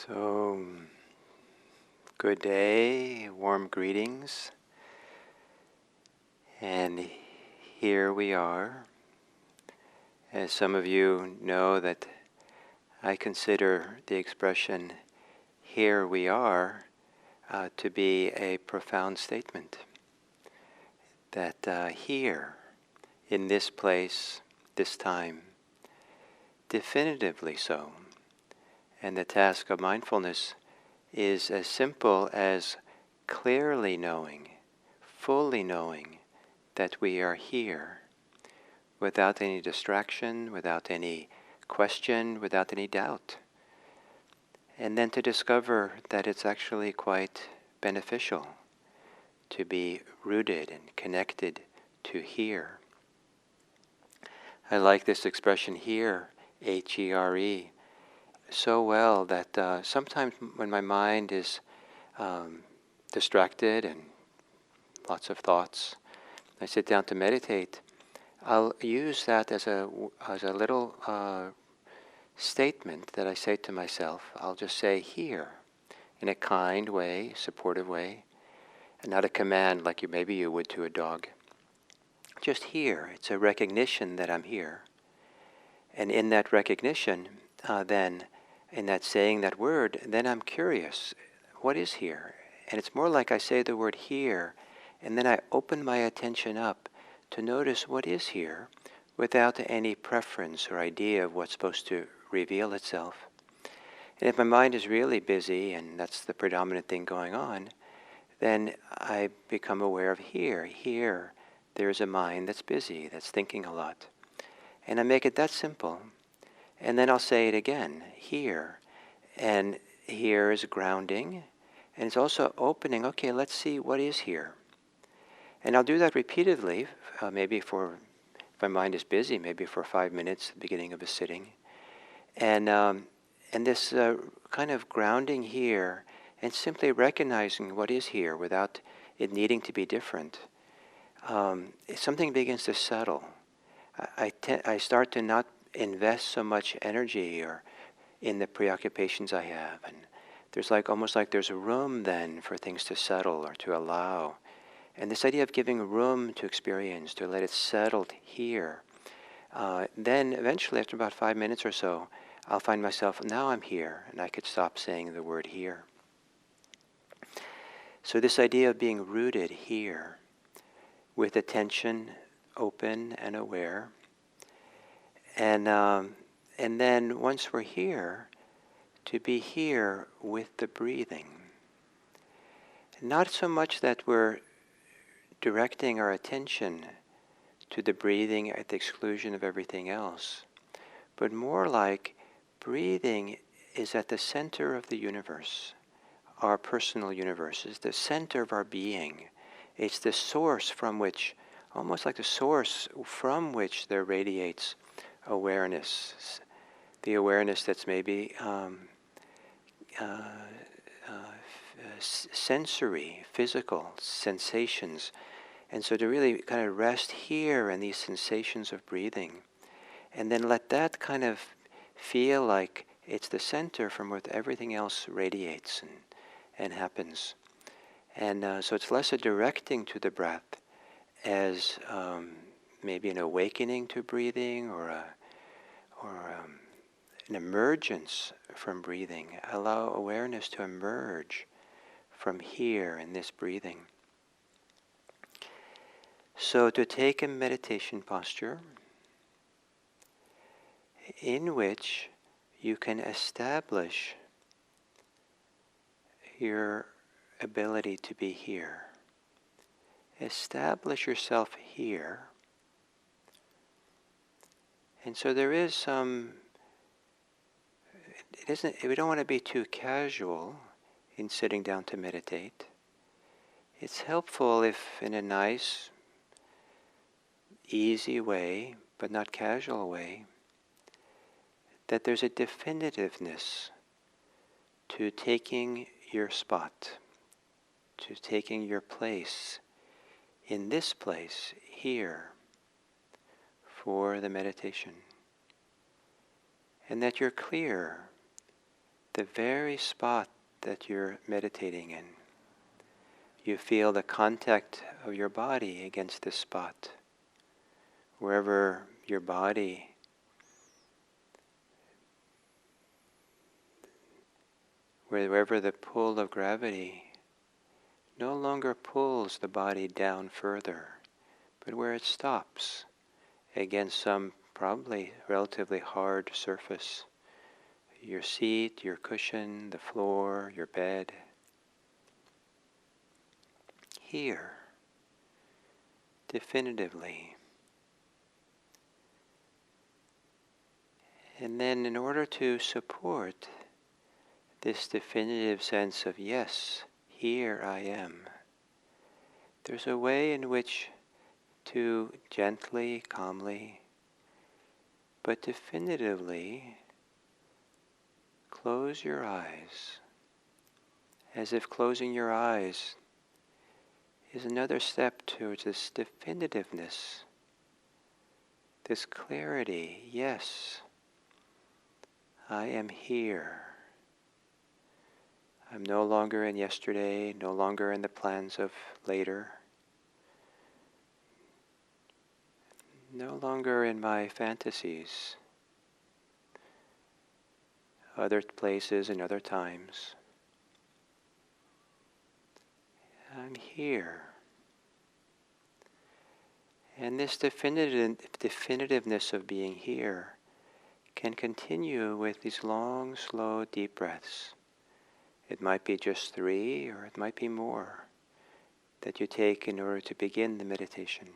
So, good day, warm greetings, and here we are. As some of you know that I consider the expression, here we are, to be a profound statement. That here, in this place, this time, definitively so. And the task of mindfulness is as simple as clearly knowing, fully knowing that we are here, without any distraction, without any question, without any doubt. And then to discover that it's actually quite beneficial to be rooted and connected to here. I like this expression here, H-E-R-E, so well that sometimes when my mind is distracted and lots of thoughts, I sit down to meditate, I'll use that as a little statement that I say to myself. I'll just say here, in a kind way, supportive way, and not a command like maybe you would to a dog. Just here. It's a recognition that I'm here. And in that recognition, then, in that saying that word, then I'm curious, what is here? And it's more like I say the word here, and then I open my attention up to notice what is here without any preference or idea of what's supposed to reveal itself. And if my mind is really busy, and that's the predominant thing going on, then I become aware of here. Here, there's a mind that's busy, that's thinking a lot. And I make it that simple. And then I'll say it again, here. And here is grounding. And it's also opening, okay, let's see what is here. And I'll do that repeatedly, maybe if my mind is busy, maybe for 5 minutes at the beginning of a sitting. And this kind of grounding here and simply recognizing what is here without it needing to be different, something begins to settle. I start to not invest so much energy or in the preoccupations I have, and there's almost like there's a room then for things to settle or to allow. And this idea of giving room to experience, to let it settle here, then eventually after about 5 minutes or so, I'll find myself, now I'm here, and I could stop saying the word here. So this idea of being rooted here, with attention open and aware, and then once we're here, to be here with the breathing. Not so much that we're directing our attention to the breathing at the exclusion of everything else, but more like breathing is at the center of the universe. Our personal universe is the center of our being. It's the source from which, almost like the source from which there radiates awareness. The awareness that's maybe sensory, physical sensations. And so to really kind of rest here in these sensations of breathing, and then let that kind of feel like it's the center from where everything else radiates and happens. And so it's less a directing to the breath as maybe an awakening to breathing or an emergence from breathing. Allow awareness to emerge from here in this breathing. So to take a meditation posture in which you can establish your ability to be here. Establish yourself here. And so there is some, we don't want to be too casual in sitting down to meditate. It's helpful if in a nice, easy way, but not casual way, that there's a definitiveness to taking your spot, to taking your place in this place, here, for the meditation. And that you're clear the very spot that you're meditating in. You feel the contact of your body against this spot. Wherever your body, wherever the pull of gravity no longer pulls the body down further, but where it stops against some probably relatively hard surface. Your seat, your cushion, the floor, your bed. Here, definitively. And then in order to support this definitive sense of yes, here I am, there's a way in which to gently, calmly, but definitively close your eyes, as if closing your eyes is another step towards this definitiveness, this clarity. Yes, I am here. I'm no longer in yesterday, no longer in the plans of later, no longer in my fantasies, other places and other times. I'm here. And this definitiveness of being here can continue with these long, slow, deep breaths. It might be just 3, or it might be more, that you take in order to begin the meditation.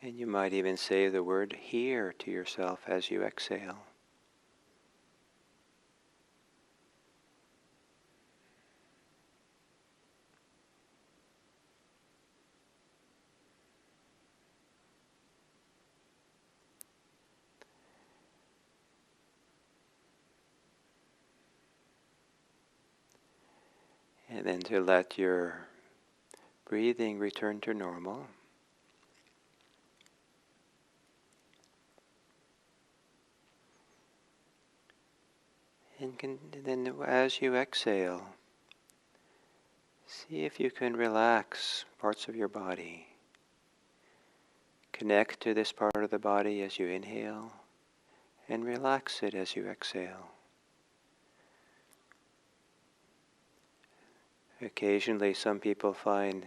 And you might even say the word here to yourself as you exhale. And then to let your breathing return to normal. And then as you exhale, see if you can relax parts of your body. Connect to this part of the body as you inhale, and relax it as you exhale. Occasionally some people find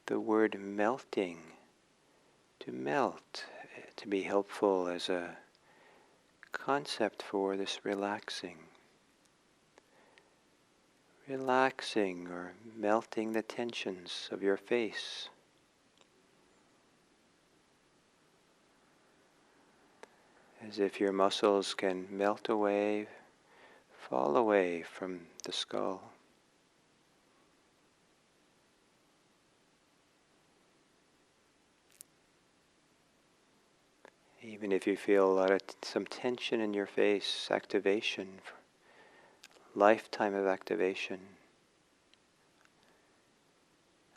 the word melting, to melt, to be helpful as a concept for this relaxing. Relaxing or melting the tensions of your face. As if your muscles can melt away, fall away from the skull. Even if you feel some tension in your face, activation, lifetime of activation,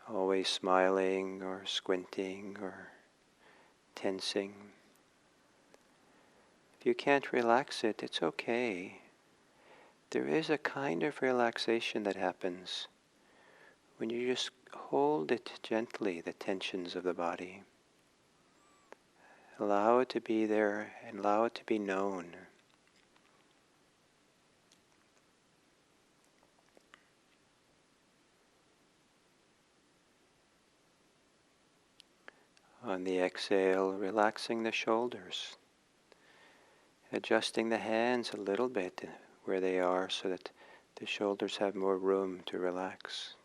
always smiling or squinting or tensing. If you can't relax it, it's okay. There is a kind of relaxation that happens when you just hold it gently, the tensions of the body. Allow it to be there and allow it to be known. On the exhale, relaxing the shoulders, adjusting the hands a little bit where they are so that the shoulders have more room to relax.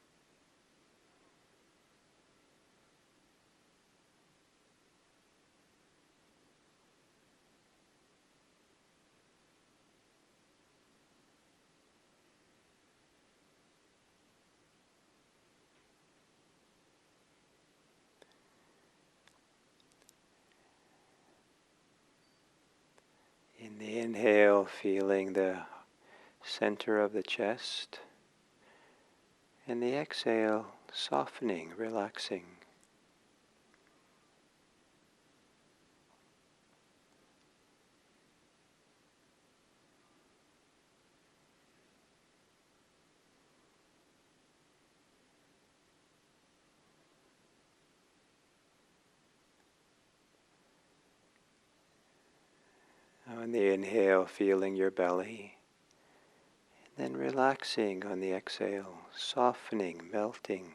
In the inhale, feeling the center of the chest, and the exhale, softening, relaxing. the inhale, feeling your belly. And then relaxing on the exhale, softening, melting.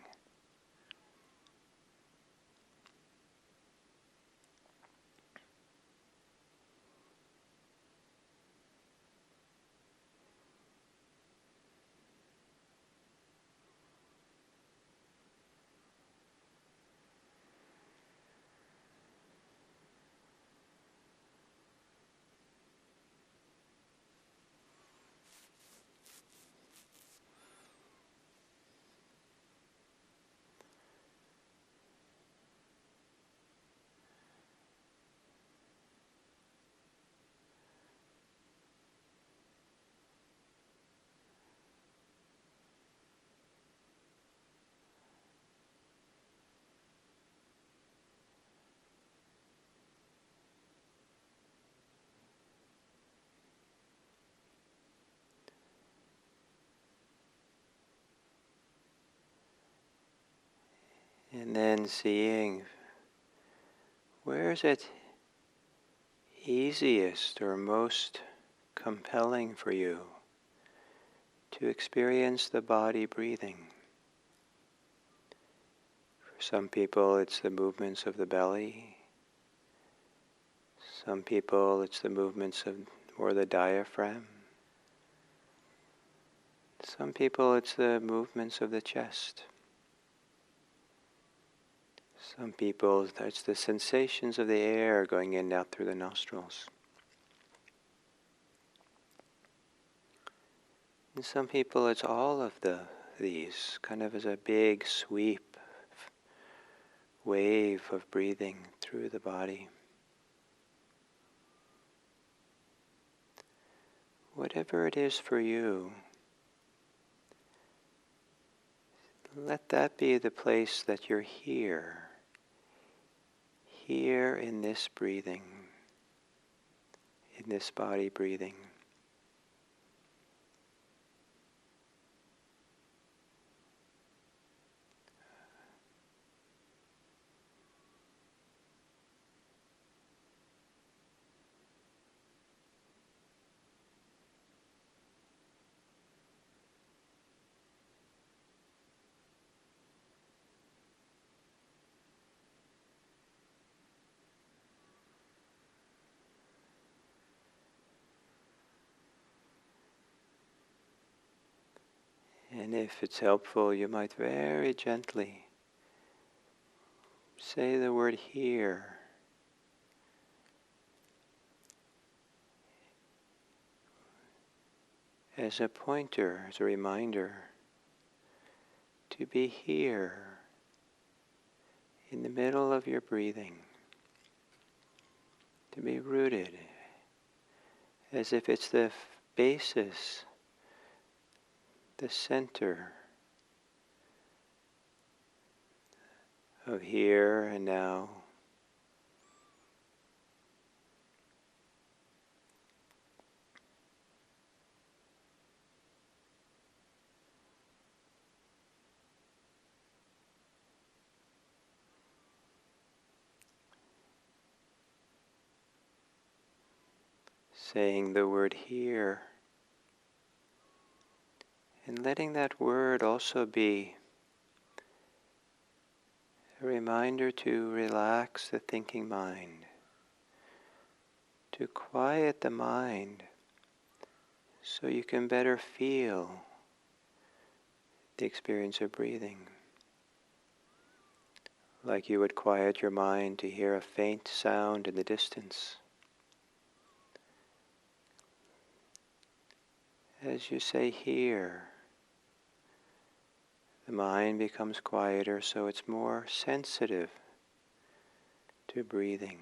And then seeing where is it easiest or most compelling for you to experience the body breathing. For some people it's the movements of the belly. Some people it's the movements of or the diaphragm. Some people it's the movements of the chest. Some people it's the sensations of the air going in and out through the nostrils. And some people it's all of these, kind of as a big sweep, wave of breathing through the body. Whatever it is for you, let that be the place that you're here in this breathing, in this body breathing. And if it's helpful, you might very gently say the word here. As a pointer, as a reminder to be here in the middle of your breathing, to be rooted, as if it's the basis, the center of here and now. Saying the word here, and letting that word also be a reminder to relax the thinking mind, to quiet the mind so you can better feel the experience of breathing. Like you would quiet your mind to hear a faint sound in the distance. As you say here, the mind becomes quieter, so it's more sensitive to breathing.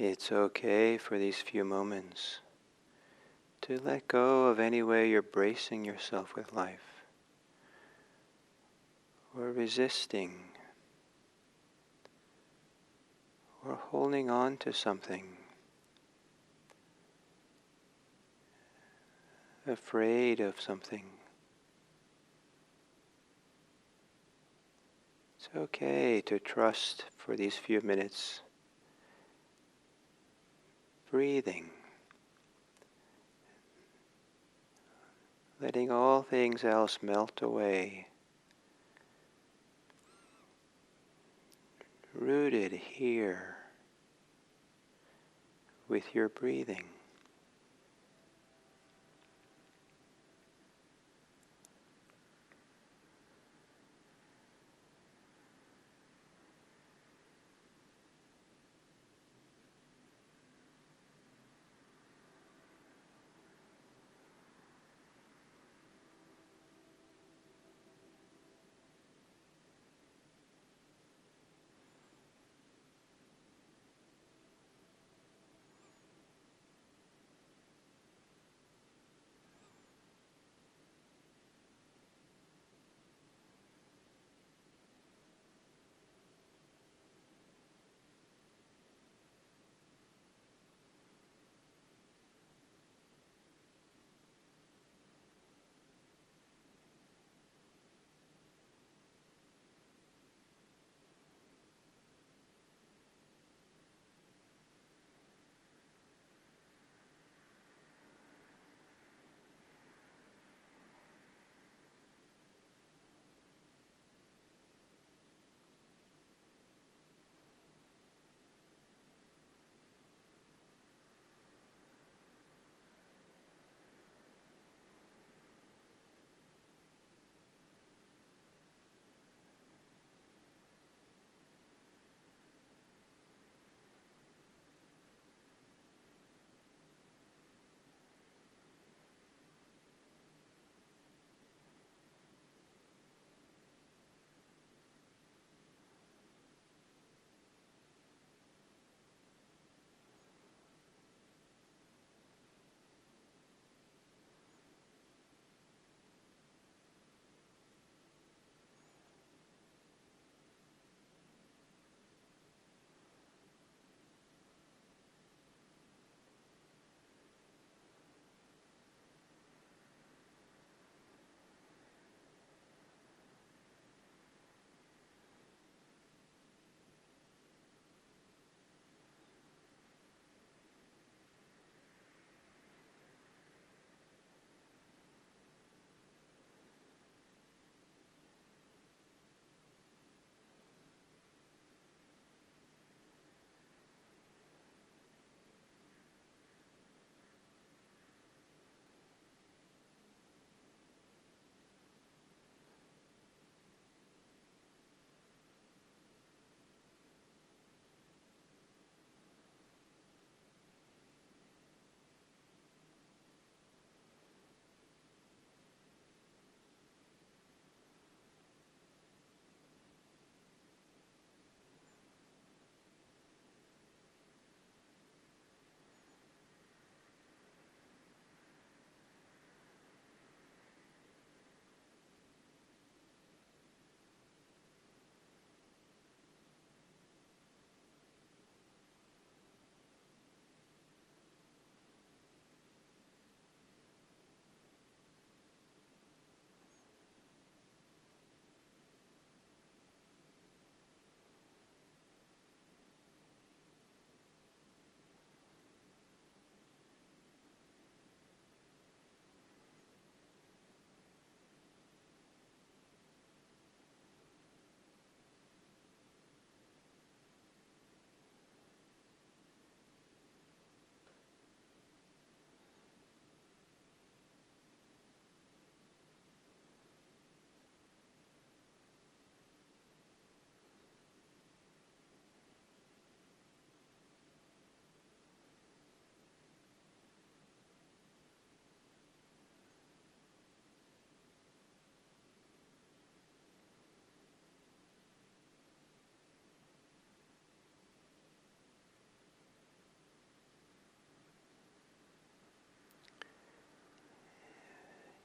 It's okay for these few moments to let go of any way you're bracing yourself with life, or resisting, or holding on to something, afraid of something. It's okay to trust for these few minutes, breathing, letting all things else melt away, rooted here with your breathing.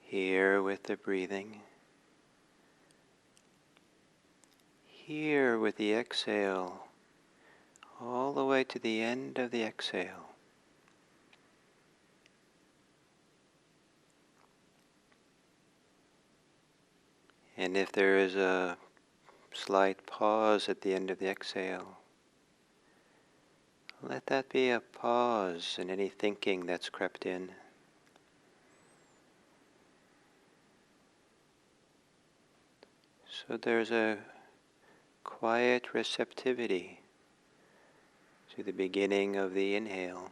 Here with the breathing. Here with the exhale, all the way to the end of the exhale. And if there is a slight pause at the end of the exhale, let that be a pause in any thinking that's crept in. So there's a quiet receptivity to the beginning of the inhale.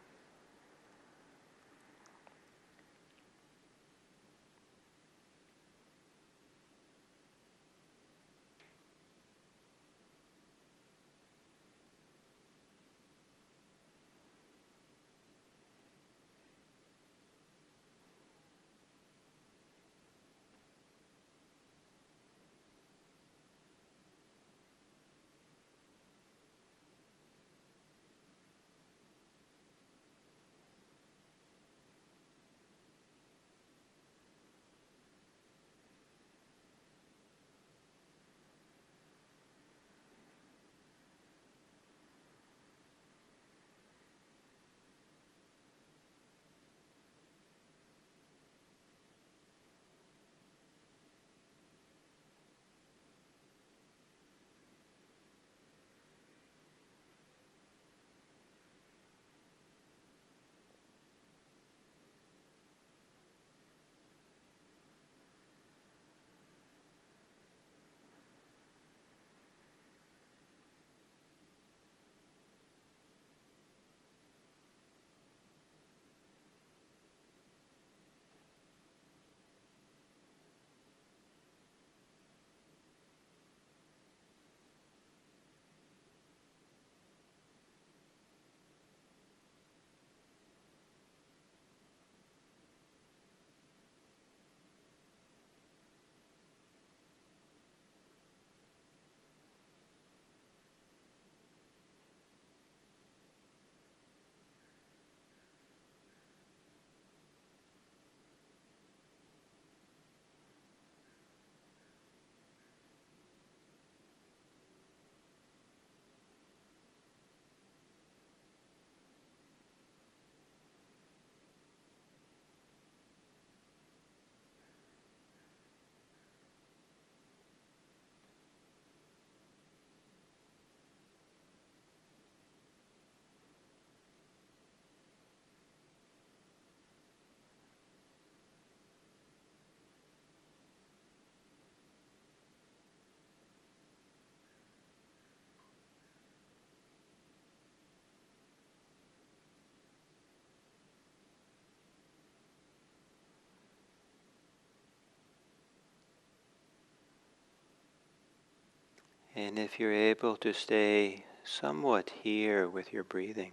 And if you're able to stay somewhat here with your breathing,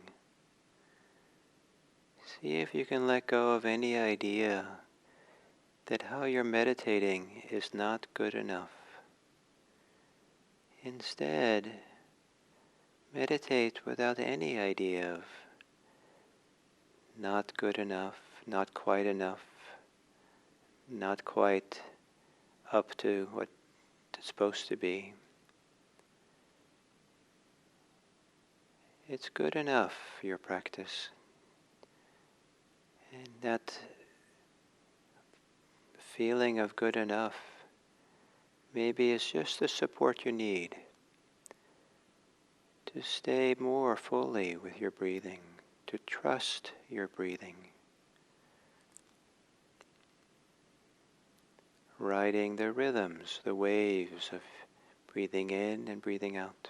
see if you can let go of any idea that how you're meditating is not good enough. Instead, meditate without any idea of not good enough, not quite enough, not quite up to what it's supposed to be. It's good enough, your practice. And that feeling of good enough maybe is just the support you need to stay more fully with your breathing, to trust your breathing, riding the rhythms, the waves of breathing in and breathing out.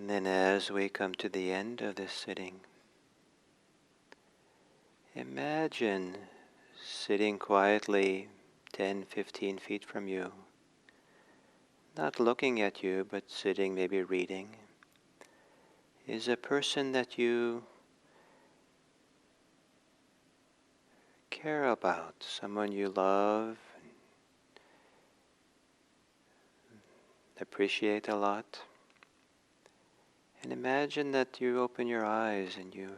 And then as we come to the end of this sitting, imagine sitting quietly 10, 15 feet from you, not looking at you, but sitting, maybe reading, is a person that you care about, someone you love, appreciate a lot. And imagine that you open your eyes and you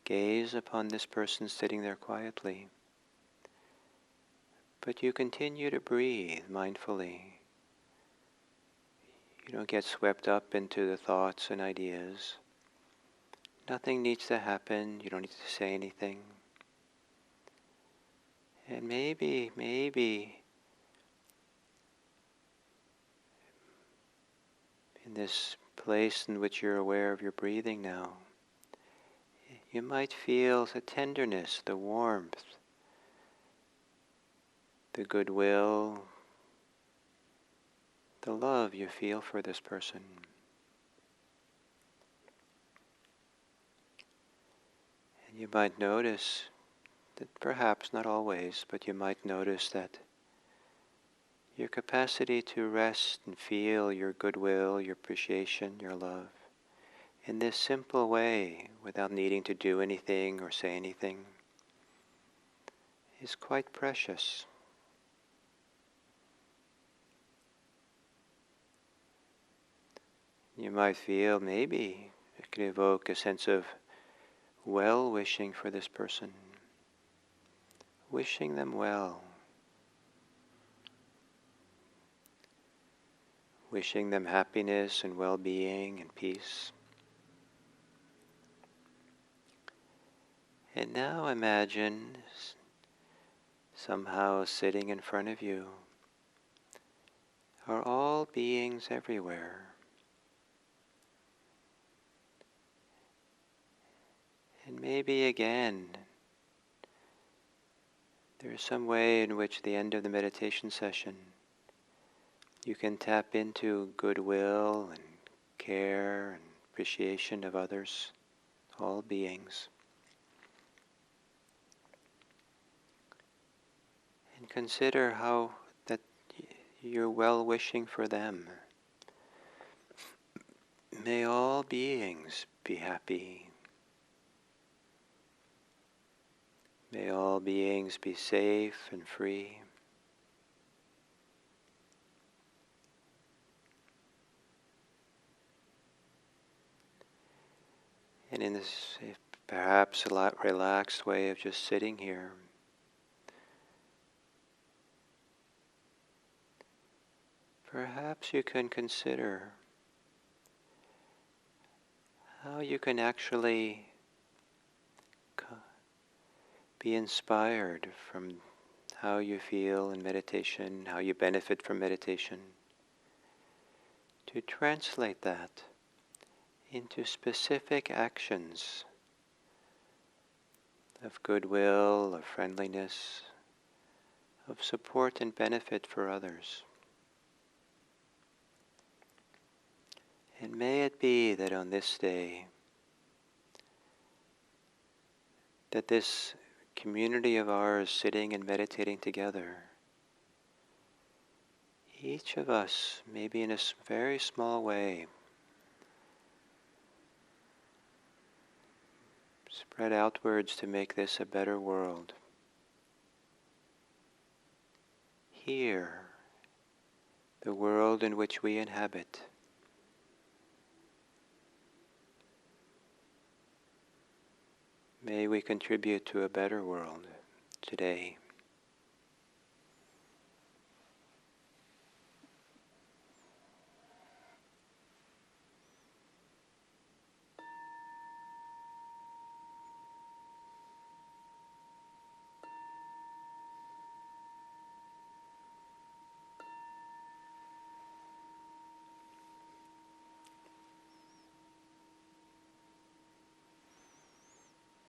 gaze upon this person sitting there quietly. But you continue to breathe mindfully. You don't get swept up into the thoughts and ideas. Nothing needs to happen. You don't need to say anything. And maybe in this place in which you're aware of your breathing now, you might feel the tenderness, the warmth, the goodwill, the love you feel for this person. And you might notice that perhaps not always, but you might notice that your capacity to rest and feel your goodwill, your appreciation, your love, in this simple way, without needing to do anything or say anything, is quite precious. You might feel maybe it can evoke a sense of well-wishing for this person, wishing them well, wishing them happiness and well-being and peace. And now imagine somehow sitting in front of you are all beings everywhere. And maybe again, there's some way in which the end of the meditation session you can tap into goodwill and care and appreciation of others, all beings. And consider how that you're well-wishing for them. May all beings be happy. May all beings be safe and free. And in this perhaps a lot relaxed way of just sitting here, perhaps you can consider how you can actually be inspired from how you feel in meditation, how you benefit from meditation, to translate that into specific actions of goodwill, of friendliness, of support and benefit for others. And may it be that on this day, that this community of ours sitting and meditating together, each of us, maybe in a very small way, spread outwards to make this a better world. Here, the world in which we inhabit, may we contribute to a better world today.